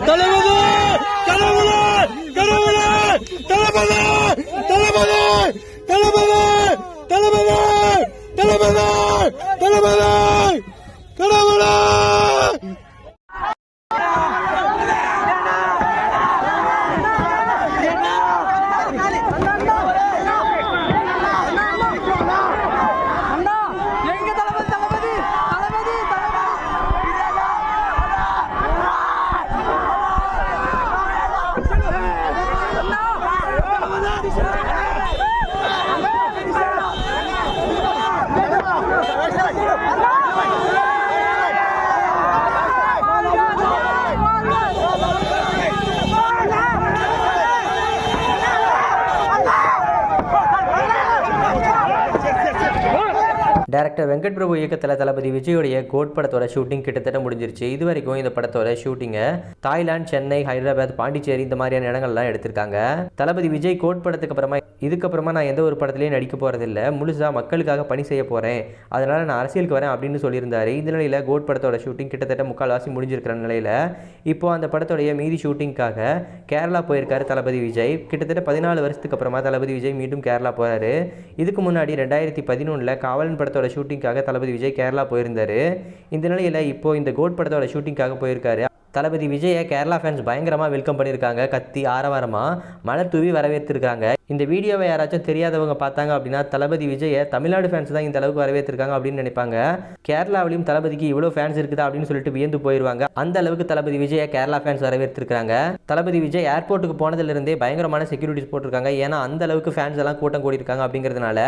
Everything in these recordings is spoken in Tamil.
தளபதி தளபதி தளபதி தளபதி தளபதி தளபதி தளபதி தளபதி தளபதி தளபதி டைரக்டர் வெங்கட் பிரபு இயக்கத்தில் தளபதி விஜயோடைய கோட் படத்தோட ஷூட்டிங் கிட்டத்தட்ட முடிஞ்சிருச்சு. இது வரைக்கும் இந்த படத்தோட ஷூட்டிங்கை தாய்லாந்து, சென்னை, ஹைதராபாத், பாண்டிச்சேரி இந்த மாதிரியான இடங்கள்லாம் எடுத்திருக்காங்க. தளபதி விஜய் கோட் படத்துக்கு அப்புறமா இதுக்கப்புறமா நான் எந்த ஒரு படத்துலையும் நடிக்க போகிறதில்ல, முழுசாக மக்களுக்காக பணி செய்ய போகிறேன், அதனால் நான் அரசியலுக்கு வரேன் அப்படின்னு சொல்லியிருந்தாரு. இந்த நிலையில் கோட் படத்தோட ஷூட்டிங் கிட்டத்தட்ட முக்கால்வாசி முடிஞ்சிருக்கிற நிலையில் இப்போ அந்த படத்தோடைய மீதி ஷூட்டிங்காக கேரளா போயிருக்காரு தளபதி விஜய். கிட்டத்தட்ட 14 வருஷத்துக்கு அப்புறமா தளபதி விஜய் மீண்டும் கேரளா போகிறாரு. இதுக்கு முன்னாடி 2011 காவலன் படத்தோட ஷூட்டிங்காக தளபதி விஜய் கேரளா போயிருந்தாரு. இந்த நிலையில் இப்போ இந்த கோட் படத்தோட ஷூட்டிங்காக போயிருக்காரு. தளபதி விஜயை கேரளா ஃபேன்ஸ் பயங்கரமாக வெல்கம் பண்ணியிருக்காங்க. கத்தி ஆரவாரமாக மழை தூவி வரவேற்றிருக்காங்க. இந்த வீடியோவை யாராச்சும் தெரியாதவங்க பார்த்தாங்க அப்படின்னா தளபதி விஜயை தமிழ்நாடு ஃபேன்ஸ் தான் இந்த அளவுக்கு வரவேற்றிருக்காங்க அப்படின்னு நினைப்பாங்க. கேரளாவிலையும் தளபதிக்கு இவ்வளோ ஃபேன்ஸ் இருக்குதா அப்படின்னு சொல்லிட்டு வியந்து போயிடுவாங்க. அந்த அளவுக்கு தளபதி விஜயை கேரளா ஃபேன்ஸ் வரவேற்றிருக்காங்க. தளபதி விஜய் ஏர்போர்ட்டுக்கு போனதுலேருந்தே பயங்கரமான செக்யூரிட்டிஸ் போட்டிருக்காங்க. ஏன்னா அந்த அளவுக்கு ஃபேன்ஸ் எல்லாம் கூட்டம் கூடியிருக்காங்க அப்படிங்கிறதுனால.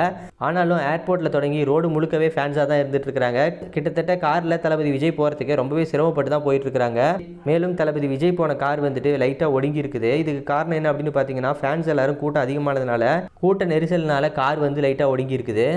ஆனாலும் ஏர்போர்ட்டில் தொடங்கி ரோடு முழுக்கவே ஃபேன்ஸாக தான் இருந்துட்டு இருக்காங்க. கிட்டத்தட்ட காரில் தளபதி விஜய் போகிறதுக்கு ரொம்பவே சிரமப்பட்டு தான் போயிட்டு இருக்காங்க. மேலும் தளபதி விஜய் போன கார் வந்துட்டு லைட்டாக ஒடுங்கி இருக்குது. இதுக்கு காரணம் என்ன அப்படின்னு பார்த்தீங்கன்னா ஃபேன்ஸ் எல்லாரும் கூட்டம் அதிகமானதுனால கூட்ட நெரிசல்னால கார் வந்து லைட்டாக ஒடுங்கி இருக்குது.